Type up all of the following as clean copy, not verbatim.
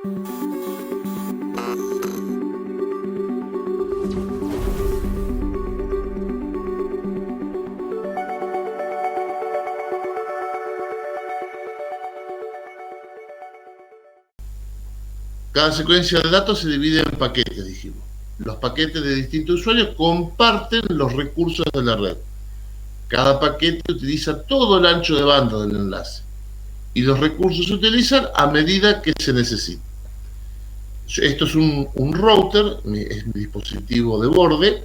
Cada secuencia de datos se divide en paquetes, dijimos. Los paquetes de distintos usuarios comparten los recursos de la red. Cada paquete utiliza todo el ancho de banda del enlace y los recursos se utilizan a medida que se necesita. Esto es un router, es mi dispositivo de borde,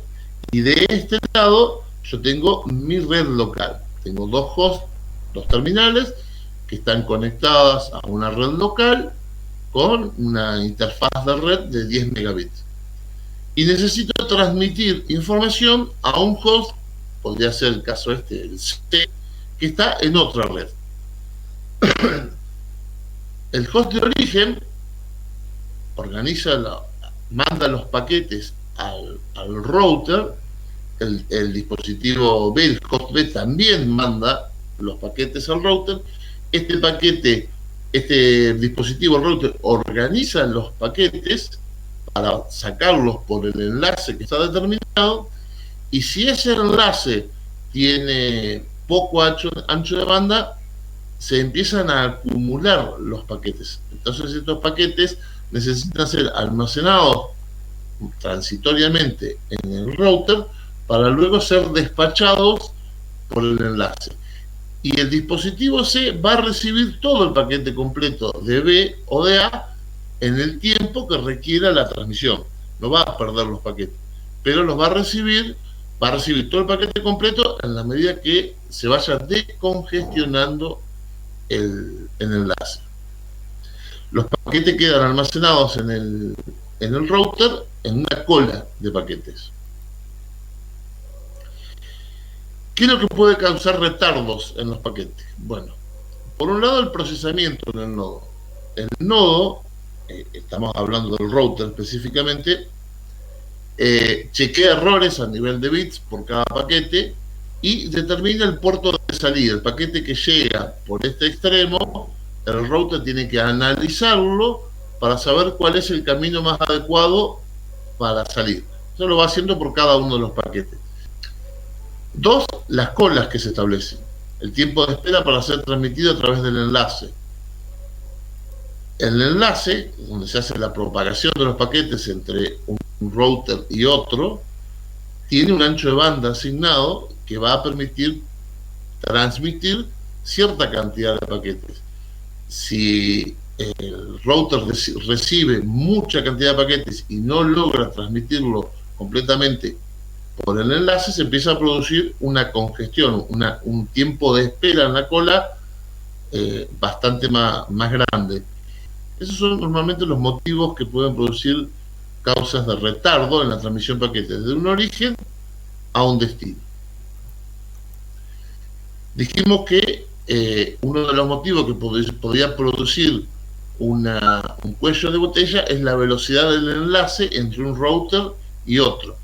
y de este lado yo tengo mi red local. Tengo dos hosts, dos terminales que están conectadas a una red local con una interfaz de red de 10 megabits. Y necesito transmitir información a un host, podría ser el caso el C, que está en otra red. El host de origen manda los paquetes al router, el dispositivo B, el host B también manda los paquetes al router. Este dispositivo router organiza los paquetes para sacarlos por el enlace que está determinado, y si ese enlace tiene poco ancho de banda, se empiezan a acumular los paquetes. Entonces estos paquetes necesitan ser almacenados transitoriamente en el router para luego ser despachados por el enlace. Y el dispositivo C va a recibir todo el paquete completo de B o de A en el tiempo que requiera la transmisión. No va a perder los paquetes, pero los va a recibir todo el paquete completo en la medida que se vaya descongestionando el enlace. Los paquetes quedan almacenados en el router en una cola de paquetes. ¿Qué es lo que puede causar retardos en los paquetes? Bueno, por un lado el procesamiento en el nodo. El nodo, estamos hablando del router específicamente, chequea errores a nivel de bits por cada paquete y determina el puerto de salida. El paquete que llega por este extremo, el router tiene que analizarlo para saber cuál es el camino más adecuado para salir. Eso lo va haciendo por cada uno de los paquetes. Dos, las colas que se establecen. El tiempo de espera para ser transmitido a través del enlace. El enlace, donde se hace la propagación de los paquetes entre un router y otro, tiene un ancho de banda asignado que va a permitir transmitir cierta cantidad de paquetes. Si el router recibe mucha cantidad de paquetes y no logra transmitirlo completamente por el enlace, se empieza a producir una congestión, un tiempo de espera en la cola bastante más grande. Esos son normalmente los motivos que pueden producir causas de retardo en la transmisión de paquetes de un origen a un destino. Dijimos que uno de los motivos que podría producir un cuello de botella es la velocidad del enlace entre un router y otro.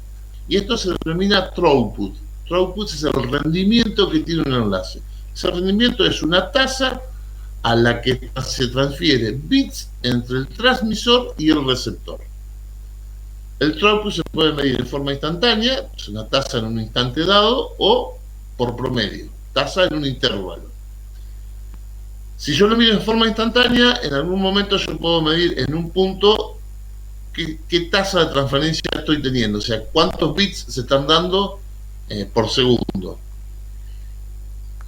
Y esto se denomina throughput. Throughput es el rendimiento que tiene un enlace. Ese rendimiento es una tasa a la que se transfiere bits entre el transmisor y el receptor. El throughput se puede medir de forma instantánea, es una tasa en un instante dado, o por promedio, tasa en un intervalo. Si yo lo mido en forma instantánea, en algún momento yo puedo medir en un punto qué tasa de transferencia estoy teniendo, o sea, cuántos bits se están dando por segundo.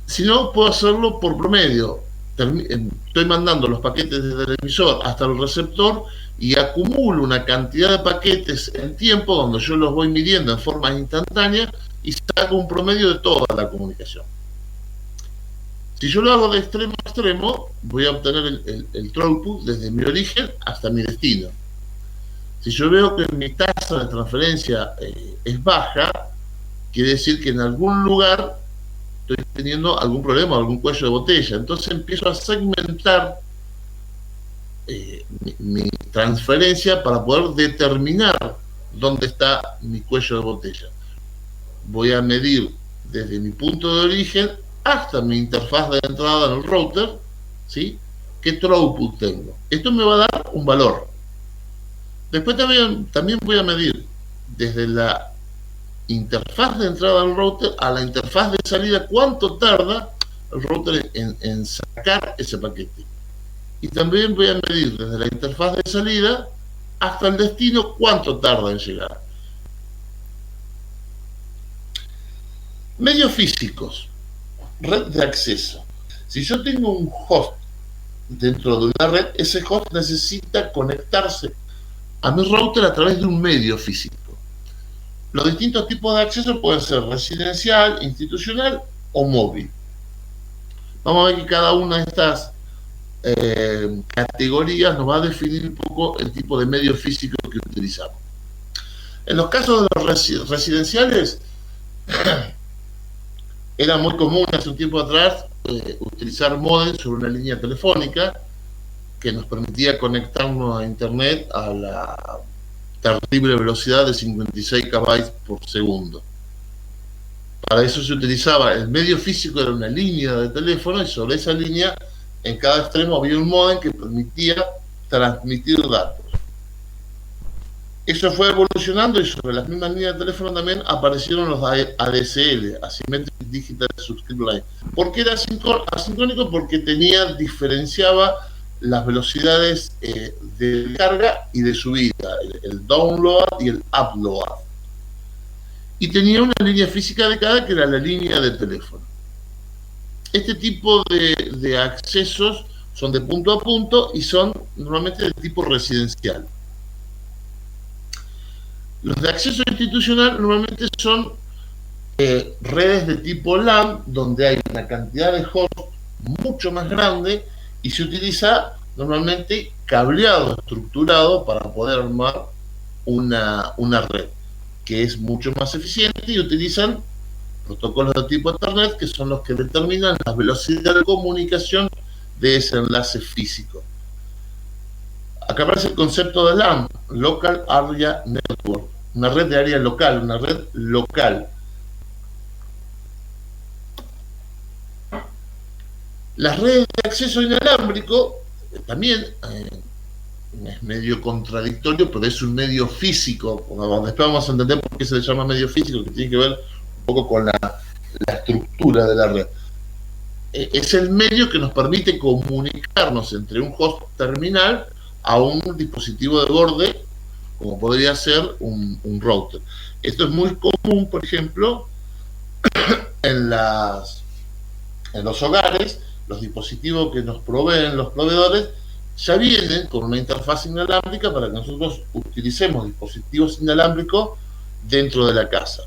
Si no, puedo hacerlo por promedio. Estoy mandando los paquetes desde el emisor hasta el receptor y acumulo una cantidad de paquetes en tiempo donde yo los voy midiendo en forma instantánea y saco un promedio de toda la comunicación. Si yo lo hago de extremo a extremo, voy a obtener el throughput desde mi origen hasta mi destino. Si yo veo que mi tasa de transferencia es baja, quiere decir que en algún lugar estoy teniendo algún problema, algún cuello de botella. Entonces empiezo a segmentar mi transferencia para poder determinar dónde está mi cuello de botella. Voy a medir desde mi punto de origen hasta mi interfaz de entrada en el router, ¿sí?, qué throughput tengo. Esto me va a dar un valor. Después también voy a medir desde la interfaz de entrada al router a la interfaz de salida cuánto tarda el router en sacar ese paquete. Y también voy a medir desde la interfaz de salida hasta el destino cuánto tarda en llegar. Medios físicos, red de acceso. Si yo tengo un host dentro de una red, ese host necesita conectarse a mi router a través de un medio físico. Los distintos tipos de acceso pueden ser residencial, institucional o móvil. Vamos a ver que cada una de estas categorías nos va a definir un poco el tipo de medio físico que utilizamos. En los casos de los residenciales, era muy común hace un tiempo atrás utilizar modem sobre una línea telefónica que nos permitía conectarnos a internet a la terrible velocidad de 56 KB por segundo. Para eso se utilizaba el medio físico, era una línea de teléfono, y sobre esa línea en cada extremo había un módem que permitía transmitir datos. Eso fue evolucionando y sobre las mismas líneas de teléfono también aparecieron los ADSL, Asymmetric Digital Subscription Line. ¿Por qué era asincrónico? Porque diferenciaba las velocidades de carga y de subida, el download y el upload. Y tenía una línea física de cada, que era la línea de teléfono. Este tipo de accesos son de punto a punto y son normalmente de tipo residencial. Los de acceso institucional normalmente son redes de tipo LAN, donde hay una cantidad de hosts mucho más grande y se utiliza normalmente cableado estructurado para poder armar una red que es mucho más eficiente, y utilizan protocolos de tipo Ethernet, que son los que determinan la velocidad de comunicación de ese enlace físico. Acá aparece el concepto de LAN, Local Area Network, una red de área local, una red local. Las redes de acceso inalámbrico también es medio contradictorio, pero es un medio físico. Después vamos a entender por qué se le llama medio físico, que tiene que ver un poco con la estructura de la red. Es el medio que nos permite comunicarnos entre un host terminal a un dispositivo de borde, como podría ser un router. Esto es muy común, por ejemplo, en los hogares. Los dispositivos que nos proveen los proveedores ya vienen con una interfaz inalámbrica para que nosotros utilicemos dispositivos inalámbricos dentro de la casa.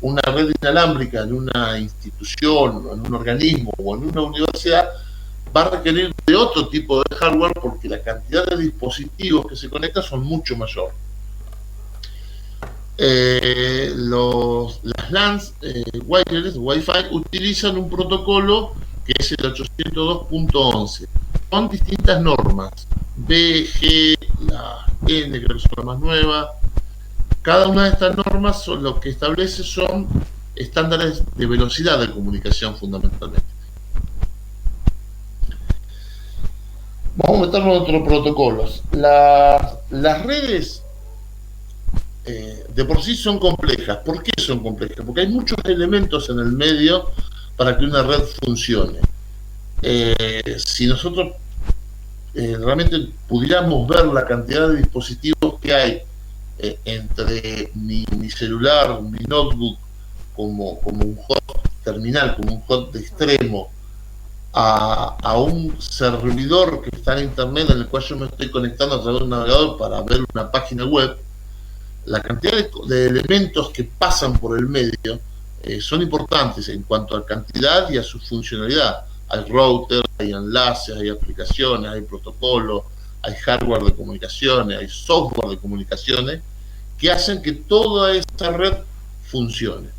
Una red inalámbrica en una institución, en un organismo o en una universidad va a requerir de otro tipo de hardware, porque la cantidad de dispositivos que se conectan son mucho mayor. Las LANs wireless, Wi-Fi, utilizan un protocolo que es el 802.11, con distintas normas, B, G, la N, creo que son las más nuevas. Cada una de estas normas lo que establece son estándares de velocidad de comunicación, fundamentalmente. Vamos a meternos en otros protocolos. Las redes de por sí son complejas. ¿Por qué son complejas? Porque hay muchos elementos en el medio para que una red funcione. Si nosotros realmente pudiéramos ver la cantidad de dispositivos que hay entre mi celular, mi notebook, como un host terminal, como un host de extremo, a un servidor que está en internet, en el cual yo me estoy conectando a través de un navegador para ver una página web, la cantidad de elementos que pasan por el medio son importantes en cuanto a cantidad y a su funcionalidad. Hay router, hay enlaces, hay aplicaciones, hay protocolos, hay hardware de comunicaciones, hay software de comunicaciones que hacen que toda esta red funcione.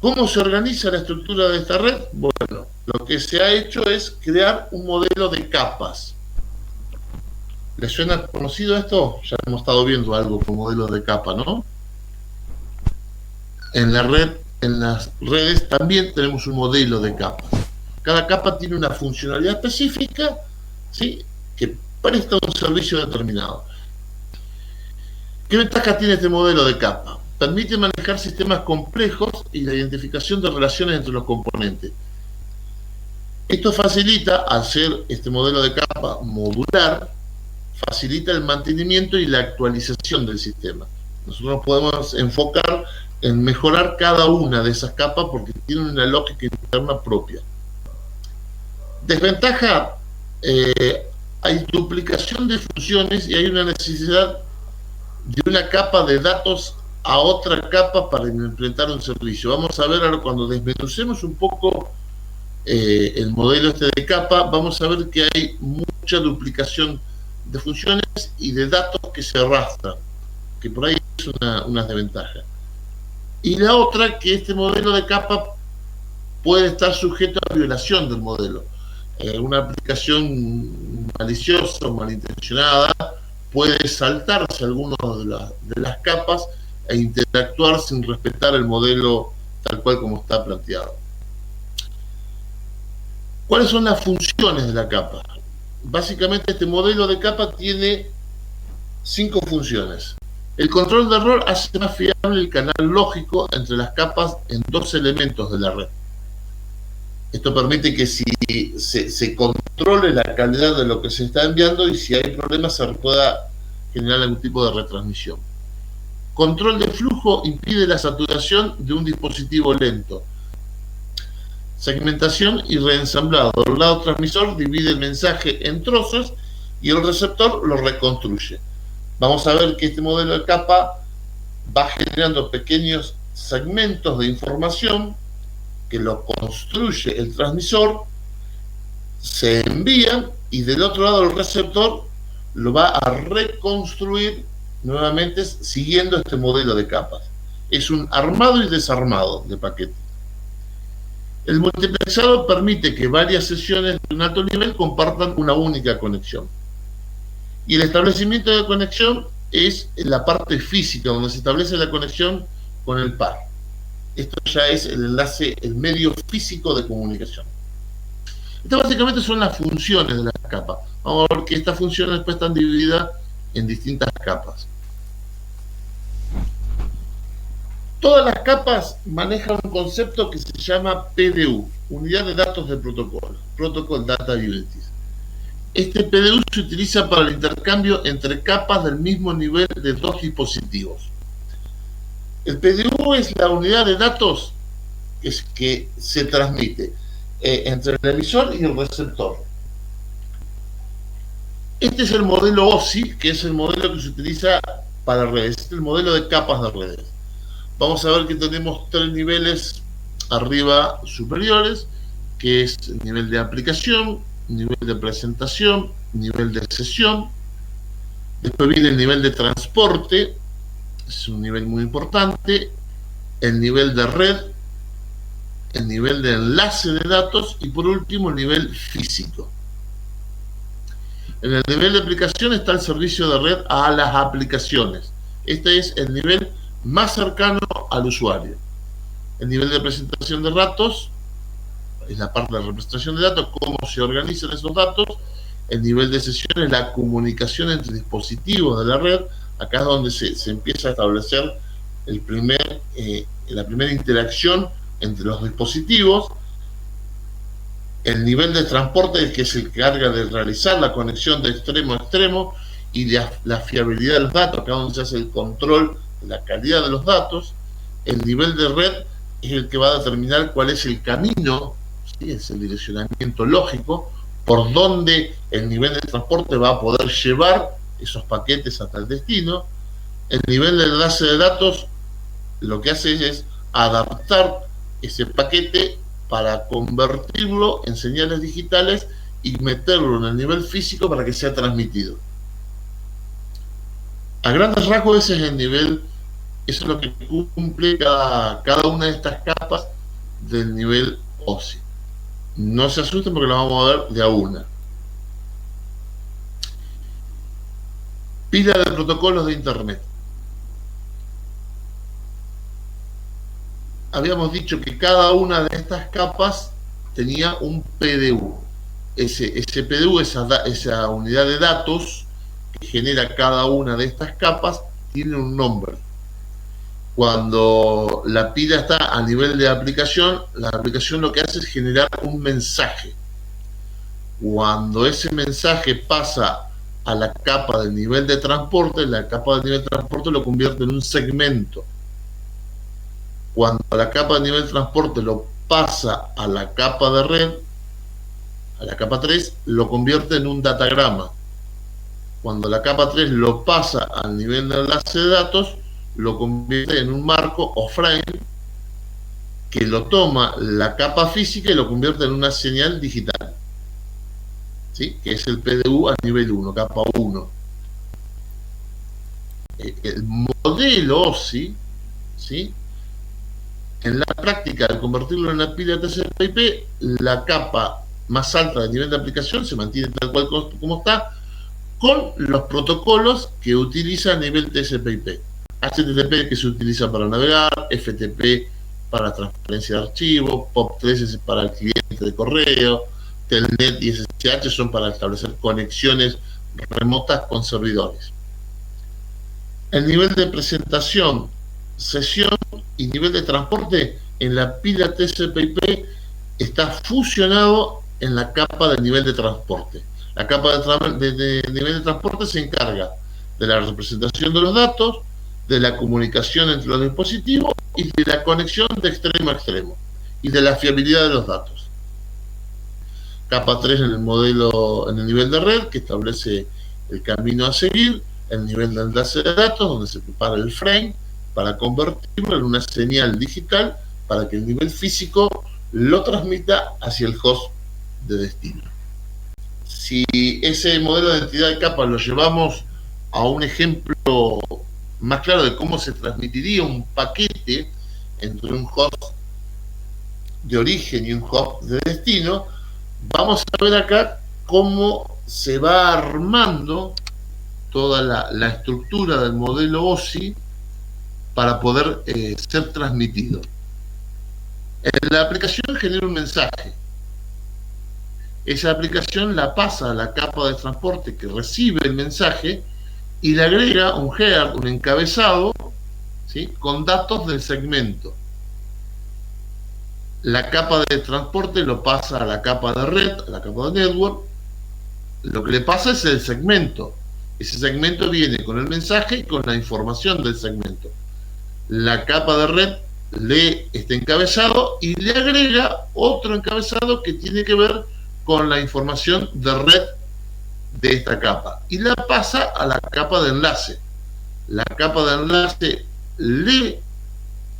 ¿Cómo se organiza la estructura de esta red? Bueno, lo que se ha hecho es crear un modelo de capas. ¿Les suena conocido esto? Ya hemos estado viendo algo con modelos de capa, ¿no? En las redes también tenemos un modelo de capas. Cada capa tiene una funcionalidad específica, ¿sí?, que presta un servicio determinado. ¿Qué ventaja tiene este modelo de capa? Permite manejar sistemas complejos y la identificación de relaciones entre los componentes. Esto facilita, al ser este modelo de capa modular, facilita el mantenimiento y la actualización del sistema. Nosotros podemos enfocar en mejorar cada una de esas capas porque tienen una lógica interna propia. Desventaja, hay duplicación de funciones y hay una necesidad de una capa de datos a otra capa para implementar un servicio. Vamos a ver ahora, cuando desmenucemos un poco el modelo este de capa, vamos a ver que hay mucha duplicación de funciones y de datos que se arrastran, que por ahí es una desventaja. Y la otra, que este modelo de capa puede estar sujeto a violación del modelo. Una aplicación maliciosa o malintencionada puede saltarse algunas de las capas e interactuar sin respetar el modelo tal cual como está planteado. ¿Cuáles son las funciones de la capa? Básicamente este modelo de capa tiene 5 funciones. El control de error hace más fiable el canal lógico entre las capas en 2 elementos de la red. Esto permite que si se controle la calidad de lo que se está enviando y si hay problemas se pueda generar algún tipo de retransmisión. Control de flujo impide la saturación de un dispositivo lento. Segmentación y reensamblado. El lado transmisor divide el mensaje en trozos y el receptor lo reconstruye. Vamos a ver que este modelo de capa va generando pequeños segmentos de información que lo construye el transmisor, se envían y del otro lado el receptor lo va a reconstruir nuevamente siguiendo este modelo de capas. Es un armado y desarmado de paquetes. El multiplexado permite que varias sesiones de un alto nivel compartan una única conexión. Y el establecimiento de conexión es la parte física, donde se establece la conexión con el par. Esto ya es el enlace, el medio físico de comunicación. Estas básicamente son las funciones de la capa. Vamos a ver que estas funciones después están divididas en distintas capas. Todas las capas manejan un concepto que se llama PDU, Unidad de Datos de Protocolo, Protocol Data Unities. Este PDU se utiliza para el intercambio entre capas del mismo nivel de 2 dispositivos. El PDU es la unidad de datos que se transmite entre el emisor y el receptor. Este es el modelo OSI, que es el modelo que se utiliza para redes. Este es el modelo de capas de redes. Vamos a ver que tenemos 3 niveles arriba superiores, que es el nivel de aplicación, nivel de presentación, nivel de sesión. Después viene el nivel de transporte, es un nivel muy importante, el nivel de red, el nivel de enlace de datos y por último el nivel físico. En el nivel de aplicación está el servicio de red a las aplicaciones. Este es el nivel más cercano al usuario. El nivel de presentación de datos es la parte de la representación de datos, cómo se organizan esos datos. El nivel de sesión es la comunicación entre dispositivos de la red. Acá es donde se empieza a establecer la primera interacción entre los dispositivos. El nivel de transporte, que se encarga de realizar la conexión de extremo a extremo, y la fiabilidad de los datos, acá donde se hace el control de la calidad de los datos. El nivel de red es el que va a determinar cuál es el camino, ¿sí?, es el direccionamiento lógico, por donde el nivel de transporte va a poder llevar esos paquetes hasta el destino. El nivel de enlace de datos lo que hace es adaptar ese paquete para convertirlo en señales digitales y meterlo en el nivel físico para que sea transmitido. A grandes rasgos ese es el nivel, eso es lo que cumple cada una de estas capas del nivel OSI. No se asusten porque la vamos a ver de a una. Pila de protocolos de Internet. Habíamos dicho que cada una de estas capas tenía un PDU. Ese PDU, esa unidad de datos que genera cada una de estas capas, tiene un nombre. Cuando la pila está a nivel de aplicación, la aplicación lo que hace es generar un mensaje. Cuando ese mensaje pasa a la capa del nivel de transporte, la capa del nivel de transporte lo convierte en un segmento. Cuando la capa del nivel de transporte lo pasa a la capa de red, a la capa 3, lo convierte en un datagrama. Cuando la capa 3 lo pasa al nivel de enlace de datos, lo convierte en un marco o frame que lo toma la capa física y lo convierte en una señal digital, ¿sí? Que es el PDU a nivel 1, capa 1. El modelo OSI, ¿sí? En la práctica, al convertirlo en una pila TCP/IP, la capa más alta del nivel de aplicación se mantiene tal cual como está, con los protocolos que utiliza a nivel TCP/IP. HTTP, que se utiliza para navegar, FTP para transferencia de archivos, POP3 es para el cliente de correo, Telnet y SSH son para establecer conexiones remotas con servidores. El nivel de presentación, sesión y nivel de transporte en la pila TCP/IP está fusionado en la capa del nivel de transporte. La capa de nivel de transporte se encarga de la representación de los datos, de la comunicación entre los dispositivos y de la conexión de extremo a extremo y de la fiabilidad de los datos. Capa 3 en el modelo, en el nivel de red, que establece el camino a seguir, el nivel de enlace de datos, donde se prepara el frame para convertirlo en una señal digital para que el nivel físico lo transmita hacia el host de destino. Si ese modelo de identidad de capa lo llevamos a un ejemplo más claro de cómo se transmitiría un paquete entre un host de origen y un host de destino, vamos a ver acá cómo se va armando toda la estructura del modelo OSI para poder ser transmitido. La aplicación genera un mensaje. Esa aplicación la pasa a la capa de transporte que recibe el mensaje y le agrega un header, un encabezado, ¿sí? Con datos del segmento. La capa de transporte lo pasa a la capa de red, a la capa de network. Lo que le pasa es el segmento. Ese segmento viene con el mensaje y con la información del segmento. La capa de red lee este encabezado y le agrega otro encabezado que tiene que ver con la información de red de esta capa y la pasa a la capa de enlace. La capa de enlace lee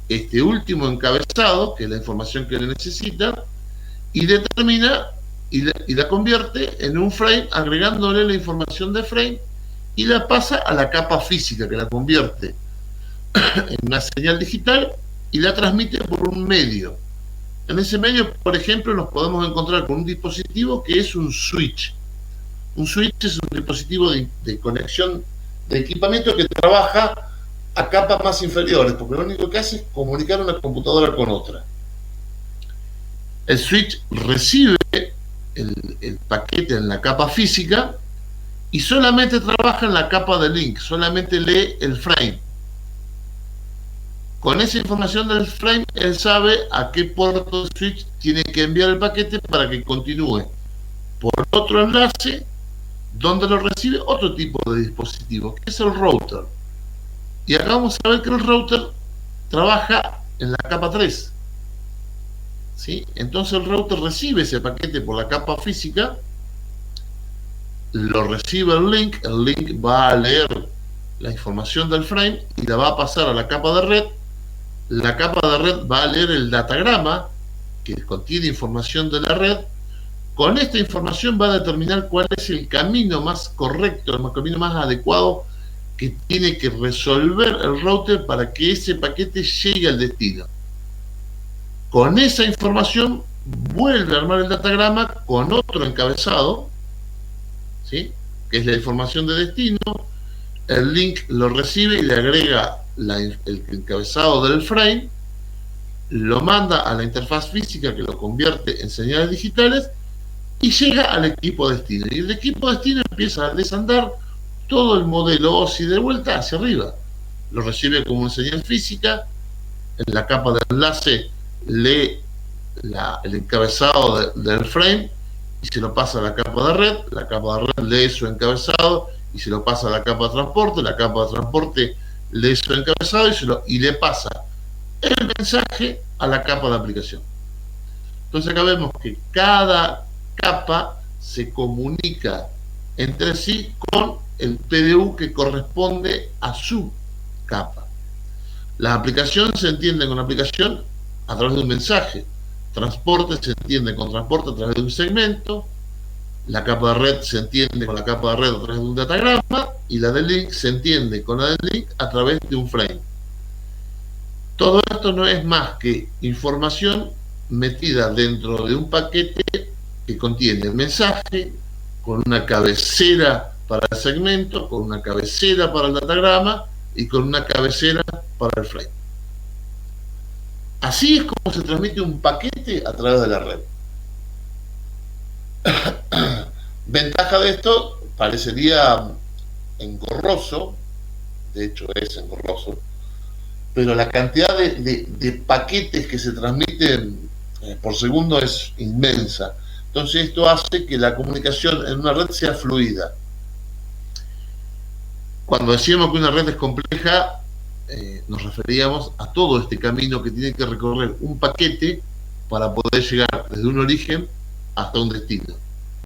este último encabezado, que es la información que le necesita, y determina y la convierte en un frame agregándole la información de frame y la pasa a la capa física, que la convierte en una señal digital y la transmite por un medio. En ese medio, por ejemplo, nos podemos encontrar con un dispositivo que es un switch. Un switch es un dispositivo de conexión de equipamiento que trabaja a capas más inferiores, porque lo único que hace es comunicar una computadora con otra. El switch recibe el paquete en la capa física y solamente trabaja en la capa de link, solamente lee el frame. Con esa información del frame, él sabe a qué puerto de switch tiene que enviar el paquete para que continúe por otro enlace donde lo recibe otro tipo de dispositivo, que es el router. Y acá vamos a ver que el router trabaja en la capa 3. ¿Sí? Entonces el router recibe ese paquete por la capa física, lo recibe el link va a leer la información del frame y la va a pasar a la capa de red. La capa de red va a leer el datagrama que contiene información de la red. Con esta información va a determinar cuál es el camino más correcto, el camino más adecuado que tiene que resolver el router para que ese paquete llegue al destino. Con esa información vuelve a armar el datagrama con otro encabezado, ¿sí? Que es la información de destino. El link lo recibe y le agrega el encabezado del frame lo manda a la interfaz física que lo convierte en señales digitales y llega al equipo destino. Y el equipo destino empieza a desandar todo el modelo OSI de vuelta hacia arriba. Lo recibe como una señal física, en la capa de enlace lee el encabezado del frame y se lo pasa a la capa de red lee su encabezado y se lo pasa a la capa de transporte lee su encabezado y le pasa el mensaje a la capa de aplicación. Entonces acá vemos que cada capa se comunica entre sí con el PDU que corresponde a su capa. La aplicación se entiende con aplicación a través de un mensaje. Transporte se entiende con transporte a través de un segmento. La capa de red se entiende con la capa de red a través de un datagrama. Y la de link se entiende con la de link a través de un frame. Todo esto no es más que información metida dentro de un paquete que contiene el mensaje, con una cabecera para el segmento, con una cabecera para el datagrama y con una cabecera para el frame. Así es como se transmite un paquete a través de la red. Ventaja de esto parecería engorroso, de hecho es engorroso, pero la cantidad de paquetes que se transmiten por segundo es inmensa. Entonces esto hace que la comunicación en una red sea fluida. Cuando decíamos que una red es compleja, nos referíamos a todo este camino que tiene que recorrer un paquete para poder llegar desde un origen hasta un destino.